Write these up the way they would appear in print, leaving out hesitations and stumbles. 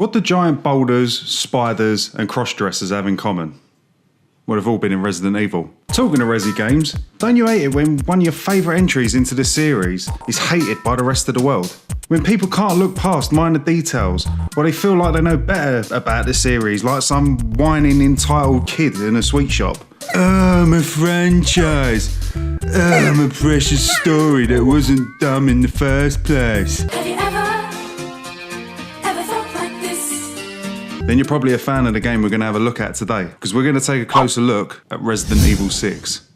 What do giant boulders, spiders and cross-dressers have in common? Well, they've all been in Resident Evil. Talking of Resi games, don't you hate it when one of your favourite entries into the series is hated by the rest of the world? When people can't look past minor details, or they feel like they know better about the series, like some whining entitled kid in a sweet shop. I'm a franchise. I'm a precious story that wasn't dumb in the first place. Have you ever felt like this? Then you're probably a fan of the game we're going to have a look at today, because we're going to take a closer look at Resident Evil 6.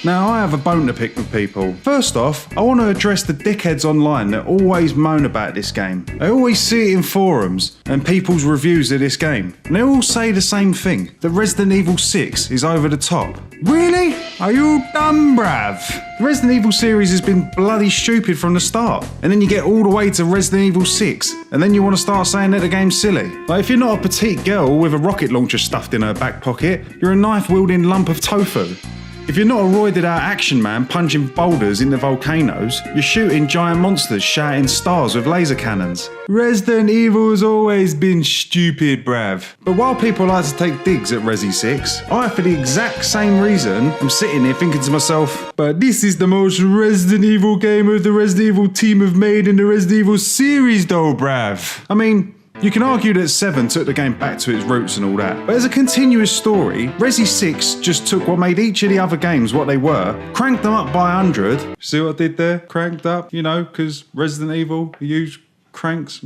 Now, I have a bone to pick with people. First off, I want to address the dickheads online that always moan about this game. I always see it in forums and people's reviews of this game, and they all say the same thing, that Resident Evil 6 is over the top. Really? Are you dumb, bruv? The Resident Evil series has been bloody stupid from the start, and then you get all the way to Resident Evil 6, and then you want to start saying that the game's silly. Like, if you're not a petite girl with a rocket launcher stuffed in her back pocket, you're a knife-wielding lump of tofu. If you're not a roided out action man punching boulders into volcanoes, you're shooting giant monsters shouting stars with laser cannons. Resident Evil has always been stupid, brav. But while people like to take digs at Resi 6, I, for the exact same reason, am sitting here thinking to myself, but this is the most Resident Evil game of the Resident Evil team have made in the Resident Evil series though, brav. I mean, you can argue that 7 took the game back to its roots and all that, but as a continuous story, Resi 6 just took what made each of the other games what they were, cranked them up by 100. See what I did there? Cranked up, you know, because Resident Evil, huge cranks.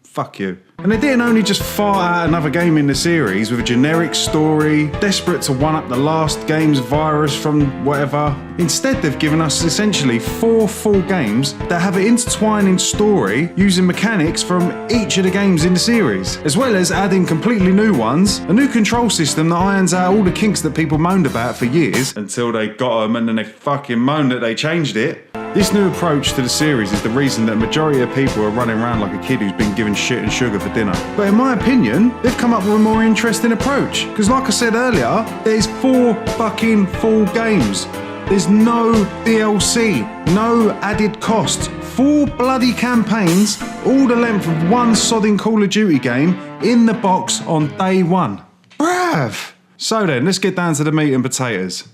Fuck you. And they didn't only just fart out another game in the series with a generic story, desperate to one-up the last game's virus from whatever. Instead, they've given us essentially 4 full games that have an intertwining story using mechanics from each of the games in the series, as well as adding completely new ones, a new control system that irons out all the kinks that people moaned about for years, until they got them and then they fucking moaned that they changed it. This new approach to the series is the reason that a majority of people are running around like a kid who's been given shit and sugar for dinner. But in my opinion, they've come up with a more interesting approach. Because like I said earlier, there's 4 fucking full games. There's no DLC, no added cost. 4 bloody campaigns, all the length of one sodding Call of Duty game, in the box on day 1. Brav! So then, let's get down to the meat and potatoes.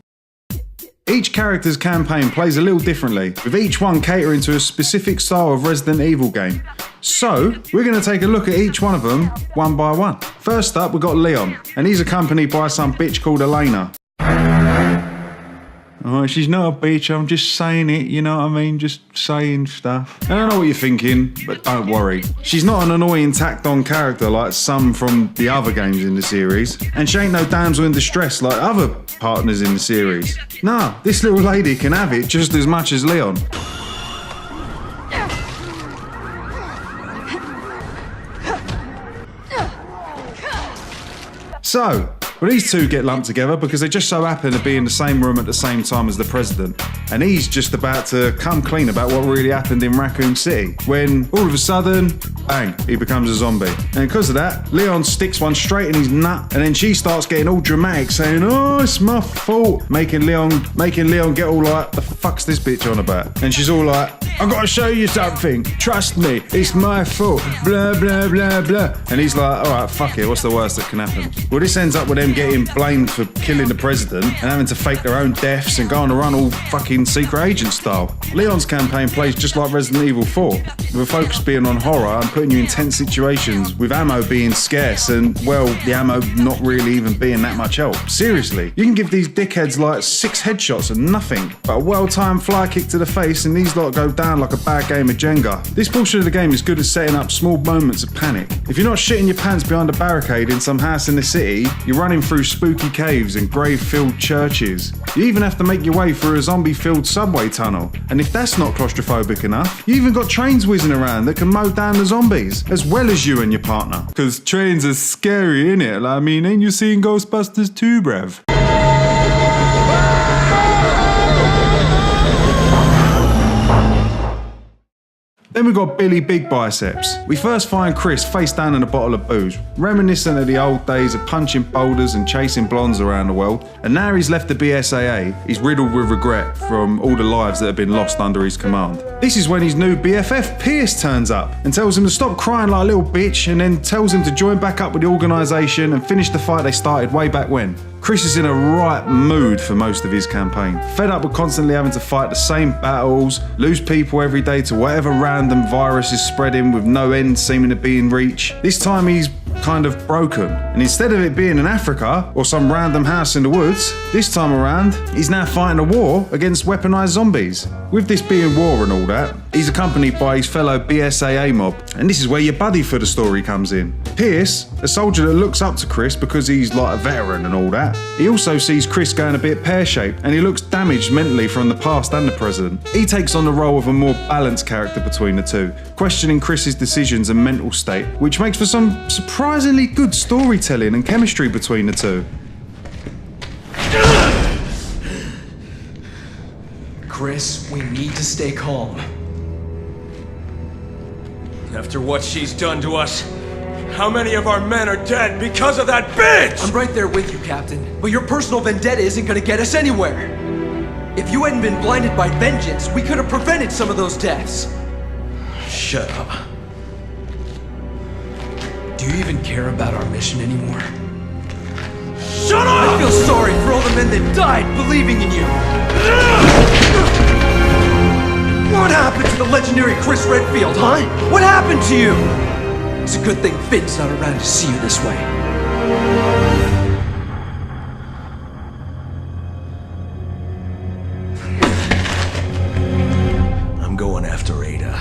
Each character's campaign plays a little differently, with each one catering to a specific style of Resident Evil game. So, we're going to take a look at each one of them, one by one. First up, we've got Leon, and he's accompanied by some bitch called Elena. Oh, she's not a bitch, I'm just saying it, you know what I mean? Just saying stuff. And I know what you're thinking, but don't worry. She's not an annoying tacked-on character like some from the other games in the series, and she ain't no damsel in distress like other partners in the series. Nah, this little lady can have it just as much as Leon. So, well, these two get lumped together because they just so happen to be in the same room at the same time as the president. And he's just about to come clean about what really happened in Raccoon City, when all of a sudden, bang, he becomes a zombie. And because of that, Leon sticks one straight in his nut, and then she starts getting all dramatic saying, oh, it's my fault, making Leon get all like, the fuck's this bitch on about? And she's all like, I've got to show you something, trust me, it's my fault, blah, blah, blah, blah. And he's like, all right, fuck it, what's the worst that can happen? Well, this ends up with them getting blamed for killing the president and having to fake their own deaths and go on a run all fucking secret agent style. Leon's campaign plays just like Resident Evil 4, with a focus being on horror and putting you in tense situations, with ammo being scarce and, well, the ammo not really even being that much help. Seriously, you can give these dickheads like 6 headshots and nothing, but a well-timed fly kick to the face and these lot go down like a bad game of Jenga. This portion of the game is good at setting up small moments of panic. If you're not shitting your pants behind a barricade in some house in the city, you're running through spooky caves and grave-filled churches. You even have to make your way through a zombie-filled subway tunnel. And if that's not claustrophobic enough, you even got trains whizzing around that can mow down the zombies, as well as you and your partner. Because trains are scary, innit? I mean, ain't you seen Ghostbusters 2, bruv? Then we got Billy Big Biceps. We first find Chris face down in a bottle of booze, reminiscent of the old days of punching boulders and chasing blondes around the world. And now he's left the BSAA, he's riddled with regret from all the lives that have been lost under his command. This is when his new BFF Pierce turns up and tells him to stop crying like a little bitch, and then tells him to join back up with the organisation and finish the fight they started way back when. Chris is in a right mood for most of his campaign. Fed up with constantly having to fight the same battles, lose people every day to whatever random virus is spreading with no end seeming to be in reach. This time he's kind of broken, and instead of it being in Africa or some random house in the woods, this time around he's now fighting a war against weaponized zombies. With this being war and all that, he's accompanied by his fellow BSAA mob, and this is where your buddy for the story comes in. Pierce, a soldier that looks up to Chris because he's like a veteran and all that. He also sees Chris going a bit pear-shaped, and he looks damaged mentally from the past and the present. He takes on the role of a more balanced character between the two, questioning Chris's decisions and mental state, which makes for some surprisingly good storytelling and chemistry between the two. Chris, we need to stay calm. After what she's done to us, how many of our men are dead because of that bitch? I'm right there with you, Captain. But your personal vendetta isn't gonna get us anywhere. If you hadn't been blinded by vengeance, we could have prevented some of those deaths. Shut up. Do you even care about our mission anymore? Shut up! I feel sorry for all the men that died believing in you. What happened to the legendary Chris Redfield, huh? What happened to you? It's a good thing Finn's not around to see you this way. I'm going after Ada.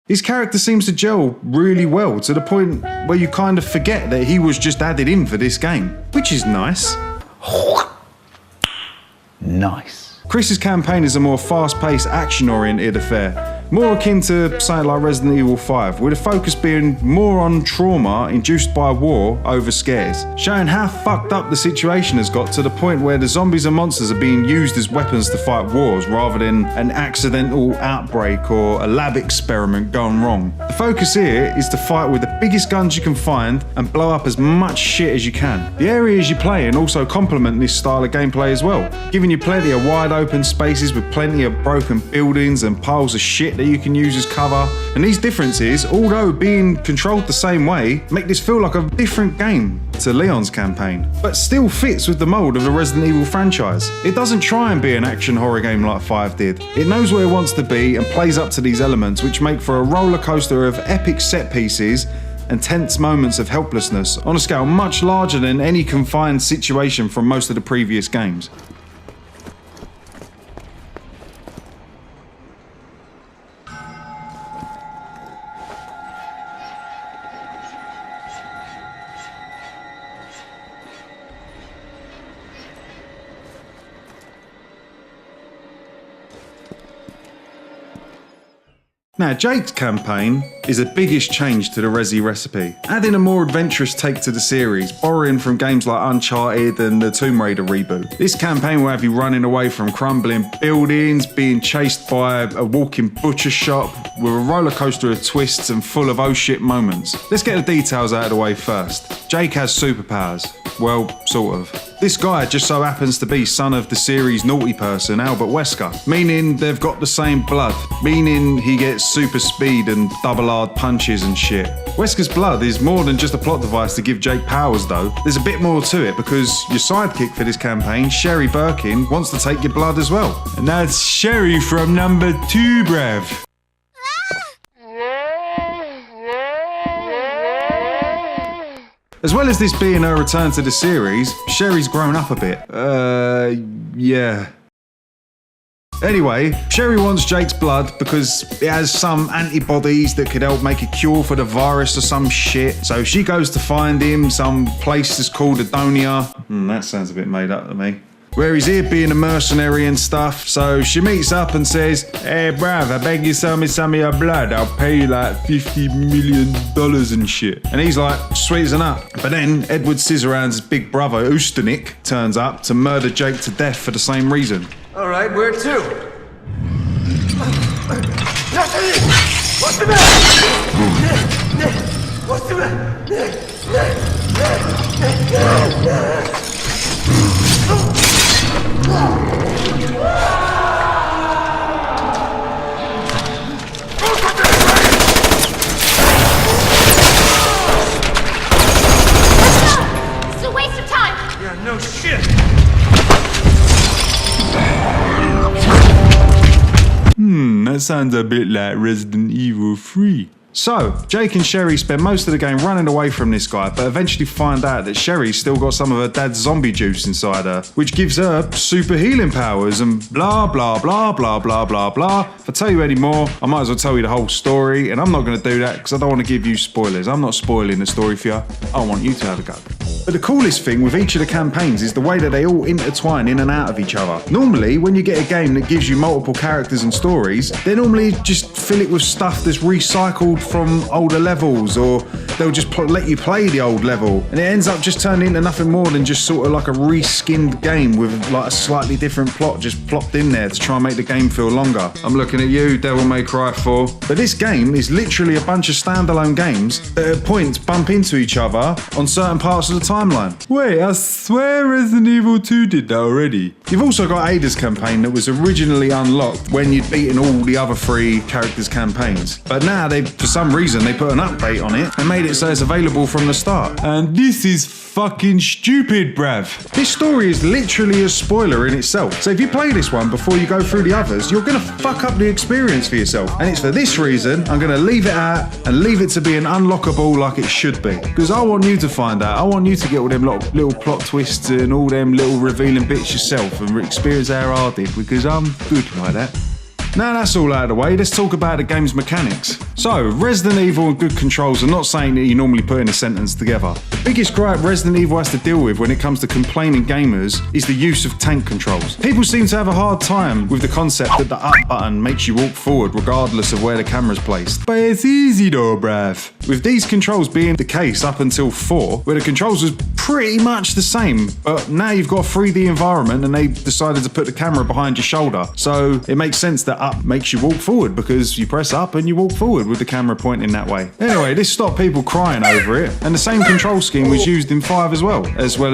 His character seems to gel really well to the point where you kind of forget that he was just added in for this game, which is nice. Nice. Chris's campaign is a more fast-paced, action-oriented affair, more akin to something like Resident Evil 5, with the focus being more on trauma induced by war over scares, showing how fucked up the situation has got to the point where the zombies and monsters are being used as weapons to fight wars rather than an accidental outbreak or a lab experiment gone wrong. The focus here is to fight with the biggest guns you can find and blow up as much shit as you can. The areas you play in also complement this style of gameplay as well, giving you plenty of wide open spaces with plenty of broken buildings and piles of shit that you can use as cover. And these differences, although being controlled the same way, make this feel like a different game to Leon's campaign, but still fits with the mold of the Resident Evil franchise. It doesn't try and be an action horror game like 5 did. It knows where it wants to be and plays up to these elements, which make for a roller coaster of epic set pieces and tense moments of helplessness on a scale much larger than any confined situation from most of the previous games. Now, Jake's campaign is the biggest change to the Resi recipe, adding a more adventurous take to the series, borrowing from games like Uncharted and the Tomb Raider reboot. This campaign will have you running away from crumbling buildings, being chased by a walking butcher shop, with a roller coaster of twists and full of oh shit moments. Let's get the details out of the way first. Jake has superpowers. Well, sort of. This guy just so happens to be son of the series' naughty person, Albert Wesker, meaning they've got the same blood, meaning he gets super speed and double hard punches and shit. Wesker's blood is more than just a plot device to give Jake powers though. There's a bit more to it because your sidekick for this campaign, Sherry Birkin, wants to take your blood as well. And that's Sherry from number 2, bruv. As well as this being her return to the series, Sherry's grown up a bit. Yeah. Anyway, Sherry wants Jake's blood because it has some antibodies that could help make a cure for the virus or some shit. So she goes to find him, some place that's called Adonia. That sounds a bit made up to me. Where he's here being a mercenary and stuff. So she meets up and says, "Hey bruv, I beg you sell me some of your blood. I'll pay you like $50 million and shit." And he's like, sweet as a nut. But then Edward Scissorhands' big brother, Usternik, turns up to murder Jake to death for the same reason. All right, where to? It's a waste of time! Yeah, no shit! That sounds a bit like Resident Evil 3. So, Jake and Sherry spend most of the game running away from this guy, but eventually find out that Sherry's still got some of her dad's zombie juice inside her, which gives her super healing powers and blah blah blah blah blah blah blah. If I tell you any more, I might as well tell you the whole story, and I'm not going to do that because I don't want to give you spoilers. I'm not spoiling the story for you. I want you to have a go. But the coolest thing with each of the campaigns is the way that they all intertwine in and out of each other. Normally, when you get a game that gives you multiple characters and stories, they normally just fill it with stuff that's recycled from older levels, or they'll just let you play the old level, and it ends up just turning into nothing more than just sort of like a reskinned game with like a slightly different plot just plopped in there to try and make the game feel longer. I'm looking at you, Devil May Cry 4. But this game is literally a bunch of standalone games that at points bump into each other on certain parts of the timeline. Wait, I swear Resident Evil 2 did that already. You've also got Ada's campaign that was originally unlocked when you'd beaten all the other 3 characters' campaigns. But now for some reason they put an update on it and made it so it's available from the start. And this is fucking stupid, bruv. This story is literally a spoiler in itself. So if you play this one before you go through the others, you're gonna fuck up the experience for yourself. And it's for this reason I'm gonna leave it out and leave it to being unlockable like it should be. Because I want you to find out. I want you to get all them little plot twists and all them little revealing bits yourself and experience how I did, because I'm good like that. Now that's all out of the way, let's talk about the game's mechanics. So, Resident Evil and good controls are not saying that you normally put in a sentence together. The biggest gripe Resident Evil has to deal with when it comes to complaining gamers is the use of tank controls. People seem to have a hard time with the concept that the up button makes you walk forward regardless of where the camera's placed. But it's easy though, bruv. With these controls being the case up until 4, where the controls was pretty much the same, but now you've got a 3D environment and they decided to put the camera behind your shoulder. So it makes sense that up makes you walk forward because you press up and you walk forward with the camera pointing that way. Anyway, this stopped people crying over it, and the same control scheme was used in 5 as well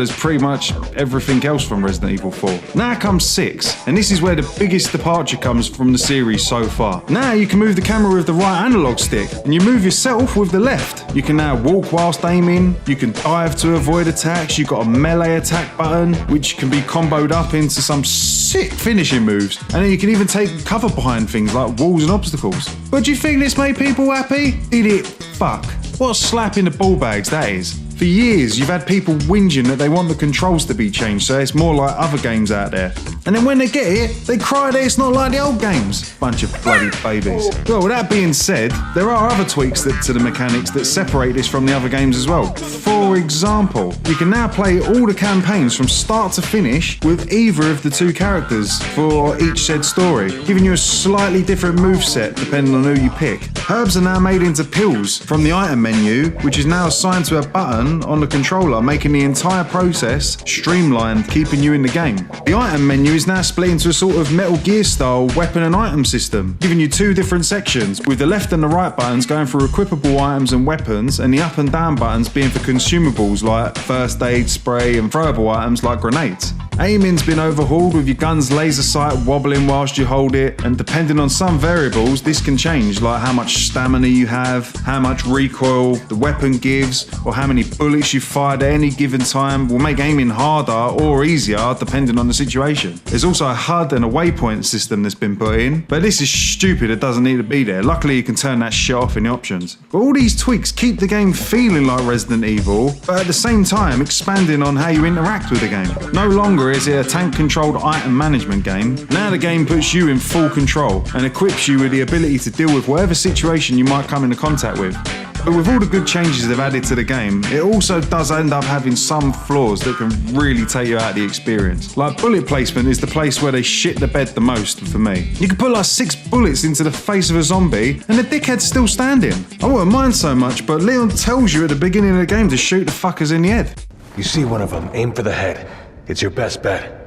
as pretty much everything else from Resident Evil 4. Now comes 6, and this is where the biggest departure comes from the series so far. Now you can move the camera with the right analog stick, and you move yourself with the left. You can now walk whilst aiming, you can dive to avoid attacks, you've got a melee attack button, which can be comboed up into some sick finishing moves, and then you can even take cover behind things like walls and obstacles. But do you think this made people happy? Did it? Fuck. What a slap in the ball bags that is. For years, you've had people whinging that they want the controls to be changed so it's more like other games out there. And then when they get it, they cry that it's not like the old games. Bunch of bloody babies. Well, with that being said, there are other tweaks to the mechanics that separate this from the other games as well. For example, you can now play all the campaigns from start to finish with either of the 2 characters for each said story, giving you a slightly different moveset depending on who you pick. Herbs are now made into pills from the item menu, which is now assigned to a button on the controller, making the entire process streamlined, keeping you in the game. The item menu is now split into a sort of Metal Gear style weapon and item system, giving you 2 different sections, with the left and the right buttons going for equipable items and weapons, and the up and down buttons being for consumables like first aid spray and throwable items like grenades. Aiming's been overhauled, with your gun's laser sight wobbling whilst you hold it, and depending on some variables this can change, like how much stamina you have, how much recoil the weapon gives, or how many bullets you fired at any given time will make aiming harder or easier depending on the situation. There's also a HUD and a waypoint system that's been put in, but this is stupid, it doesn't need to be there. Luckily you can turn that shit off in the options. But all these tweaks keep the game feeling like Resident Evil, but at the same time expanding on how you interact with the game. No longer is it a tank-controlled item management game. Now the game puts you in full control and equips you with the ability to deal with whatever situation you might come into contact with. But with all the good changes they've added to the game, it also does end up having some flaws that can really take you out of the experience. Like bullet placement is the place where they shit the bed the most for me. You can put like 6 bullets into the face of a zombie and the dickhead's still standing. I wouldn't mind so much, but Leon tells you at the beginning of the game to shoot the fuckers in the head. You see one of them, aim for the head. It's your best bet.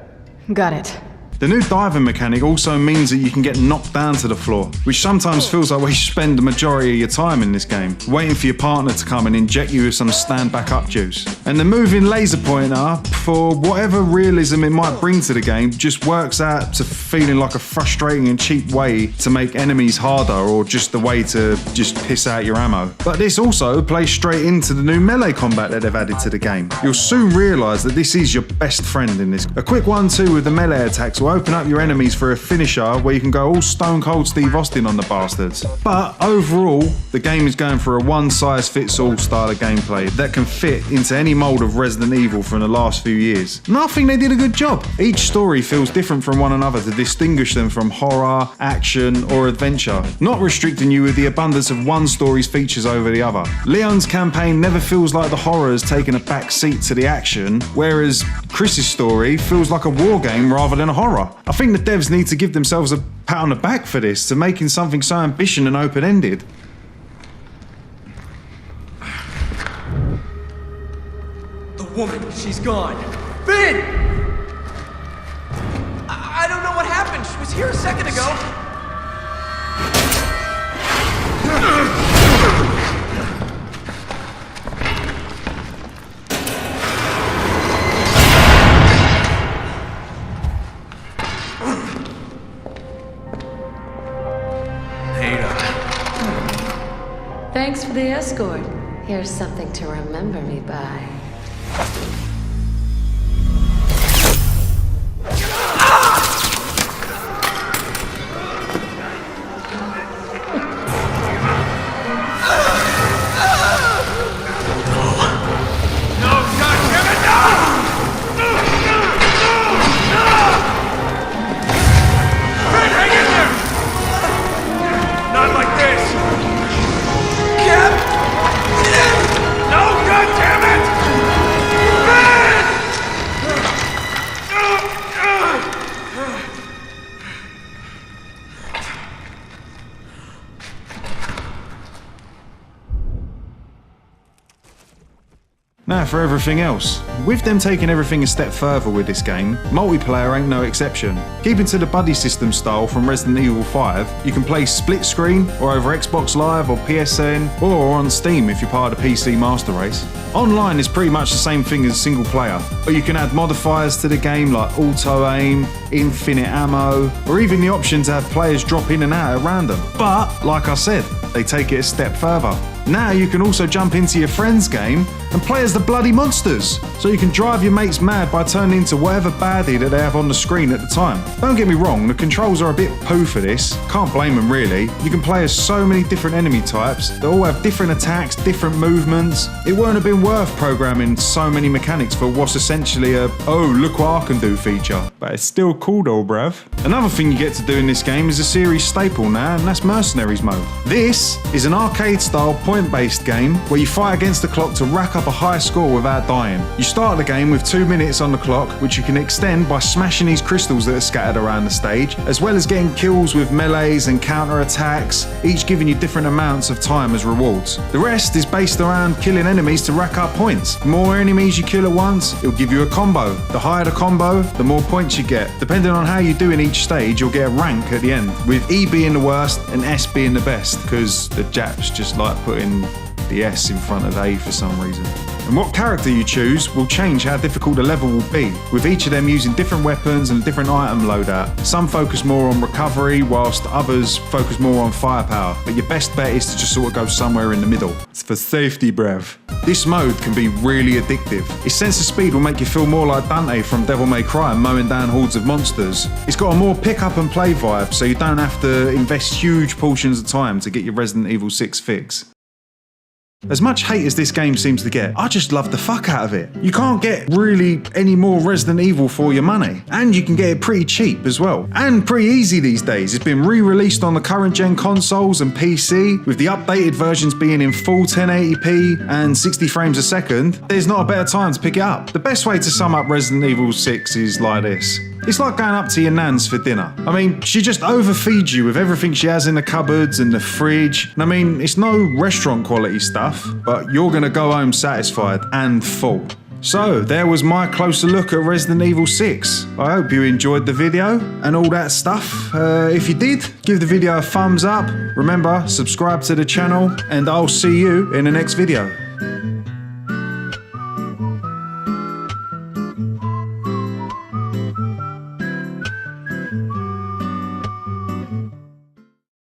Got it. The new diving mechanic also means that you can get knocked down to the floor, which sometimes feels like where you spend the majority of your time in this game, waiting for your partner to come and inject you with some stand back up juice. And the moving laser pointer, for whatever realism it might bring to the game, just works out to feeling like a frustrating and cheap way to make enemies harder, or just the way to just piss out your ammo. But this also plays straight into the new melee combat that they've added to the game. You'll soon realise that this is your best friend in this. A quick 1-2 with the melee attacks will open up your enemies for a finisher where you can go all Stone Cold Steve Austin on the bastards. But overall, the game is going for a one-size-fits-all style of gameplay that can fit into any mould of Resident Evil from the last few years. And I think they did a good job. Each story feels different from one another to distinguish them from horror, action, or adventure, not restricting you with the abundance of one story's features over the other. Leon's campaign never feels like the horror has taken a back seat to the action, whereas Chris's story feels like a war game rather than a horror. I think the devs need to give themselves a pat on the back for this, to making something so ambitious and open-ended. The woman, she's gone. Finn! I don't know what happened. She was here a second ago. Thanks for the escort. Here's something to remember me by. Now for everything else. With them taking everything a step further with this game, multiplayer ain't no exception. Keeping to the buddy system style from Resident Evil 5, you can play split screen or over Xbox Live or PSN or on Steam if you're part of the PC Master Race. Online is pretty much the same thing as single player, but you can add modifiers to the game like auto aim, infinite ammo, or even the option to have players drop in and out at random. But, like I said, they take it a step further. Now you can also jump into your friend's game and play as the bloody monsters, so you can drive your mates mad by turning into whatever baddie that they have on the screen at the time. Don't get me wrong, the controls are a bit poo for this, can't blame them really. You can play as so many different enemy types that all have different attacks, different movements. It won't have been worth programming so many mechanics for what's essentially a, oh look what I can do feature. But it's still cool though, bruv. Another thing you get to do in this game is a series staple now, and that's Mercenaries mode. This is an arcade style point-based game where you fight against the clock to rack up a high score without dying. You start the game with 2 minutes on the clock, which you can extend by smashing these crystals that are scattered around the stage, as well as getting kills with melees and counter attacks, each giving you different amounts of time as rewards. The rest is based around killing enemies to rack up points. The more enemies you kill at once, it'll give you a combo. The higher the combo, the more points you get. Depending on how you do in each stage, you'll get a rank at the end, with E being the worst and S being the best, because the Japs just like putting the S in front of A for some reason. And what character you choose will change how difficult the level will be, with each of them using different weapons and different item loadout. Some focus more on recovery, whilst others focus more on firepower, but your best bet is to just sort of go somewhere in the middle. It's for safety, bruv. This mode can be really addictive. Its sense of speed will make you feel more like Dante from Devil May Cry mowing down hordes of monsters. It's got a more pick up and play vibe, so you don't have to invest huge portions of time to get your Resident Evil 6 fix. As much hate as this game seems to get, I just love the fuck out of it. You can't get really any more Resident Evil for your money, and you can get it pretty cheap as well. And pretty easy these days. It's been re-released on the current gen consoles and PC, with the updated versions being in full 1080p and 60 frames a second. There's not a better time to pick it up. The best way to sum up Resident Evil 6 is like this. It's like going up to your nan's for dinner. I mean, she just overfeeds you with everything she has in the cupboards and the fridge. And I mean, it's no restaurant quality stuff, but you're gonna go home satisfied and full. So, there was my closer look at Resident Evil 6. I hope you enjoyed the video and all that stuff. If you did, give the video a thumbs up. Remember, subscribe to the channel, and I'll see you in the next video.